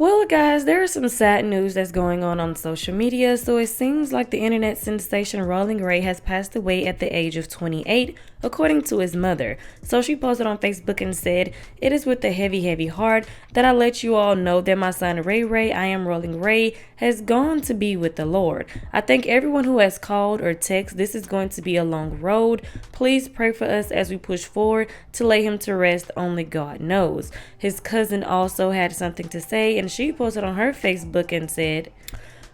Well, guys, there is some sad news that's going on social media. So it seems like the internet sensation Rolling Ray has passed away at the age of 28, according to his mother. So she posted on Facebook and said, "It is with a heavy, heavy heart that I let you all know that my son Ray Ray, I am Rolling Ray, has gone to be with the Lord. I thank everyone who has called or texted. This is going to be a long road. Please pray for us as we push forward to lay him to rest. Only God knows." His cousin also had something to say, and she posted on her Facebook and said,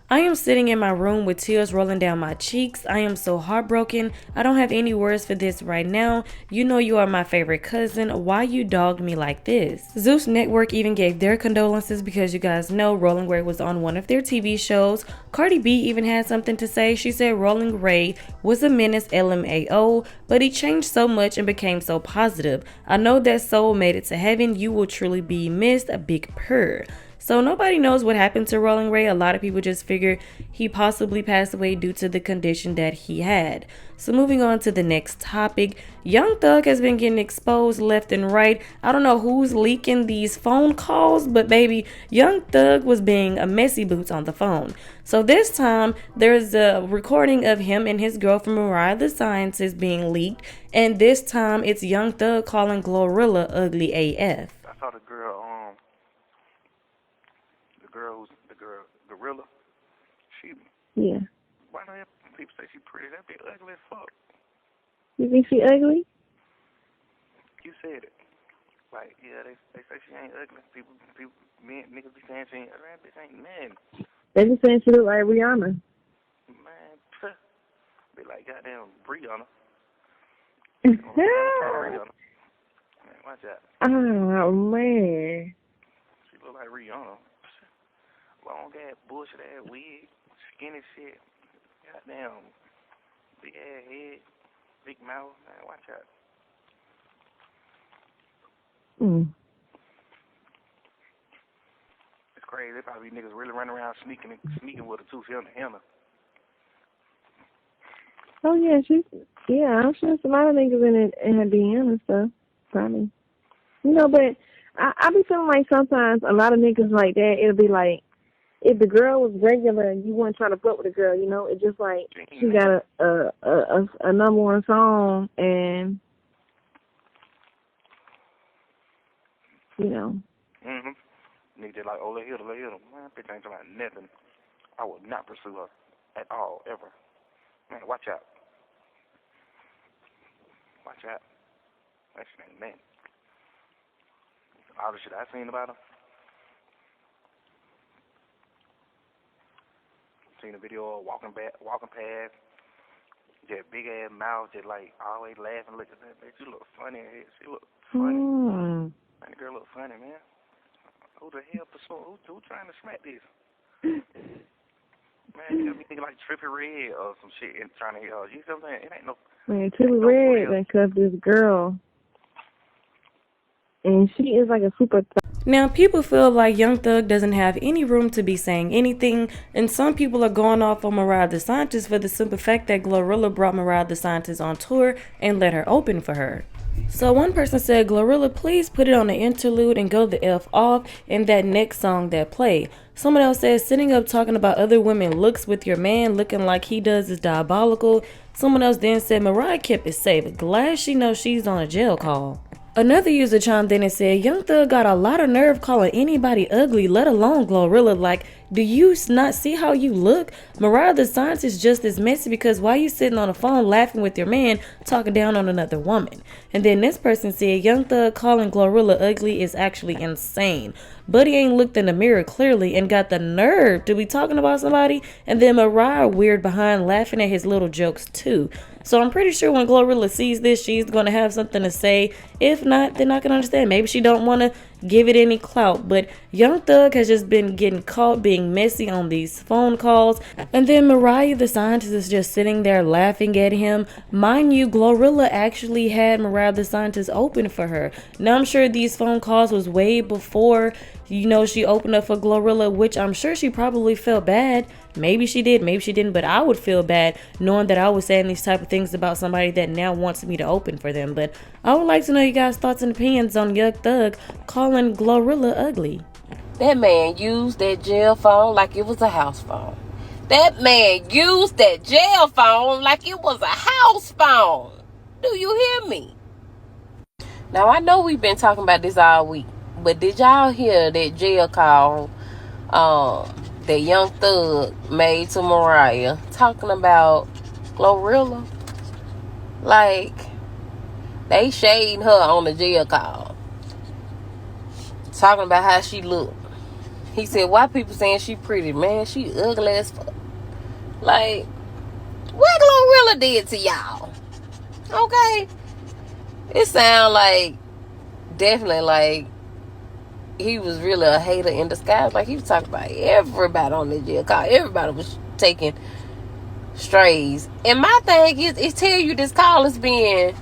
"I am sitting in my room with tears rolling down my cheeks. I am so heartbroken. I don't have any words for this right now. You know you are my favorite cousin. Why you dogged me like this?" Zeus Network even gave their condolences because you guys know Rolling Ray was on one of their TV shows. Cardi B even had something to say. She said Rolling Ray was a menace LMAO, but he changed so much and became so positive. I know that soul made it to heaven. You will truly be missed. A big purr. So nobody knows what happened to Rolling Ray. A lot of people just figure he possibly passed away due to the condition that he had. So moving on to the next topic, Young Thug has been getting exposed left and right. I don't know who's leaking these phone calls, but baby, Young Thug was being a messy boots on the phone. So this time, there's a recording of him and his girlfriend Mariah the Scientist being leaked, and this time it's Young Thug calling Glorilla ugly AF. I saw the girl, the girl, Gorilla. Yeah. Why do people say she pretty? That bitch ugly as fuck. You think she ugly? You said it. Like, yeah, they say she ain't ugly. Niggas be saying she ain't ugly. That bitch ain't nothing. They be saying she look like Rihanna. Man, be like goddamn Rihanna. Oh, Man, watch out. man. She look like Rihanna. Long ass bullshit ass wig, skinny shit, goddamn big ass head, big mouth. Man, watch out. It's crazy. There probably niggas really running around sneaking with her too. She on the henna. Oh, yeah, I'm sure some other niggas in her DM and stuff, probably. But I be feeling like sometimes a lot of niggas like that, it'll be like, if the girl was regular and you weren't trying to fuck with the girl, it's just like she got a number one song and, Niggas just like, oh, let hit her. Man, bitch ain't talking about nothing. I would not pursue her at all, ever. Man, watch out. Watch out. That shit ain't nothing. All the shit I seen about her. Seen a video of walking past, just big ass mouth, just like always laughing, looking at that bitch. You look funny in here. She look funny. Man, the girl look funny, man. Who the hell who trying to smack this? Man, you gotta be thinking like Trippie Redd or some shit and trying to hit her. You know what I'm saying? It ain't no. Man, Trippie Redd done cuffed this girl, and she is like a super. Now, people feel like Young Thug doesn't have any room to be saying anything, and some people are going off on Mariah the Scientist for the simple fact that Glorilla brought Mariah the Scientist on tour and let her open for her. So one person said, "Glorilla, please put it on the interlude and go the F off in that next song that play." Someone else says, "Sitting up talking about other women looks with your man looking like he does is diabolical." Someone else then said, "Mariah kept it safe. Glad she knows she's on a jail call." Another user chimed in and said, "Young Thug got a lot of nerve calling anybody ugly, let alone Glorilla. Like, do you not see how you look? Mariah the Scientist just as messy because why you sitting on the phone laughing with your man talking down on another woman?" And then this person said, "Young Thug calling Glorilla ugly is actually insane. Buddy ain't looked in the mirror clearly and got the nerve to be talking about somebody." And then Mariah weird behind laughing at his little jokes too. So I'm pretty sure when Glorilla sees this, she's going to have something to say. If not, they're not going to understand. Maybe she don't want to give it any clout. But Young Thug has just been getting caught being messy on these phone calls. And then Mariah the Scientist is just sitting there laughing at him. Mind you, Glorilla actually had Mariah the Scientist open for her. Now I'm sure these phone calls was way before, she opened up for Glorilla, which I'm sure she probably felt bad. Maybe she did, maybe she didn't, but I would feel bad knowing that I was saying these type of things about somebody that now wants me to open for them. But I would like to know you guys' thoughts and opinions on Young Thug calling Glorilla ugly. That man used that jail phone like it was a house phone. That man used that jail phone like it was a house phone. Do you hear me? Now, I know we've been talking about this all week, but did y'all hear that jail call that Young Thug made to Mariah talking about Glorilla? Like, they shading her on the jail call, talking about how she looked. He said, why people saying she pretty? Man, she ugly as fuck. Like, what Glorilla did to y'all? Okay? It sound like, definitely like, he was really a hater in disguise. Like, he was talking about everybody on the jail call. Everybody was taking strays. And my thing is, it tell you this call is being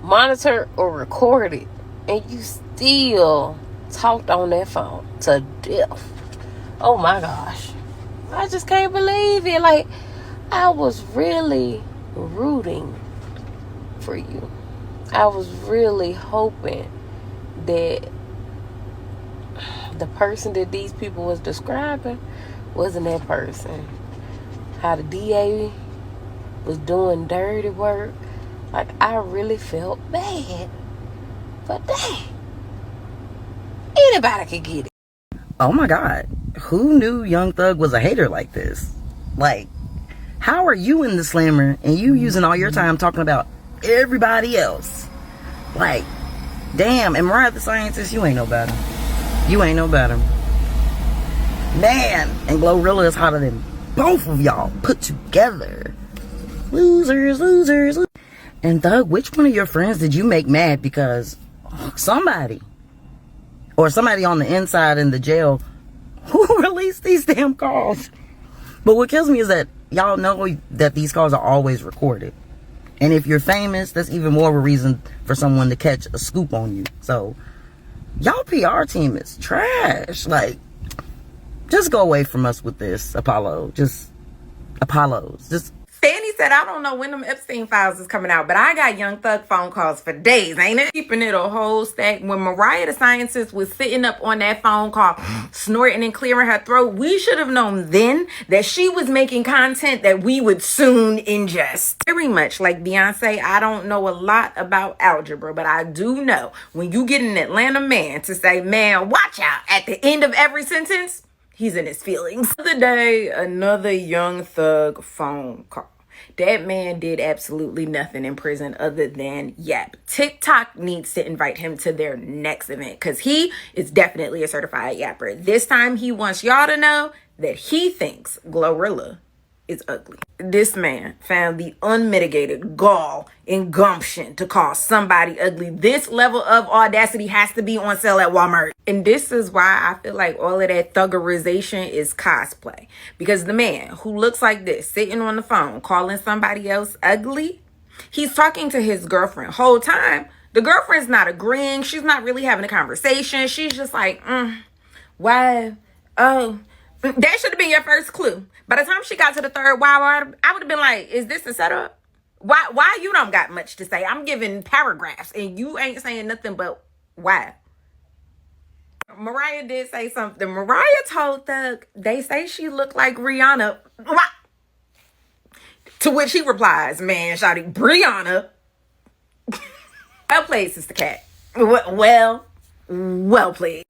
monitored or recorded, and you still talked on that phone to death. Oh my gosh. I just can't believe it. Like, I was really rooting for you. I was really hoping that the person that these people was describing wasn't that person. How the DA was doing dirty work. Like, I really felt bad. But dang, anybody could get it. Oh my God. Who knew Young Thug was a hater like this? Like, how are you in the slammer and you using all your time talking about everybody else? Like, damn, and Mariah the Scientist, you ain't no better. You ain't no better. Man, and Glorilla is hotter than both of y'all put together. Losers, losers, losers. And Thug, which one of your friends did you make mad because somebody, or somebody on the inside in the jail who released these damn calls? But what kills me is that y'all know that these calls are always recorded. And if you're famous, that's even more of a reason for someone to catch a scoop on you. So, y'all PR team is trash. Like, just go away from us with this, Apollos. Just Fanny said, I don't know when them Epstein files is coming out, but I got Young Thug phone calls for days, ain't it? Keeping it a whole stack. When Mariah the Scientist was sitting up on that phone call, snorting and clearing her throat, we should have known then that she was making content that we would soon ingest. Very much like Beyonce, I don't know a lot about algebra, but I do know when you get an Atlanta man to say, man, watch out at the end of every sentence, he's in his feelings. The other day, another Young Thug phone call. That man did absolutely nothing in prison other than yap. TikTok needs to invite him to their next event because he is definitely a certified yapper. This time he wants y'all to know that he thinks Glorilla is ugly. This man found the unmitigated gall and gumption to call somebody ugly. This level of audacity has to be on sale at Walmart. And this is why I feel like all of that thuggerization is cosplay. Because the man who looks like this, sitting on the phone, calling somebody else ugly, he's talking to his girlfriend. Whole time, the girlfriend's not agreeing. She's not really having a conversation. She's just like, why? Oh, that should have been your first clue. By the time she got to the third wow, I would have been like, is this a setup? Why you don't got much to say? I'm giving paragraphs and you ain't saying nothing but why. Mariah did say something. Mariah told Thug, they say she looked like Rihanna. What? To which he replies, man, shawty, Brianna. Well played, Sister Cat. Well played.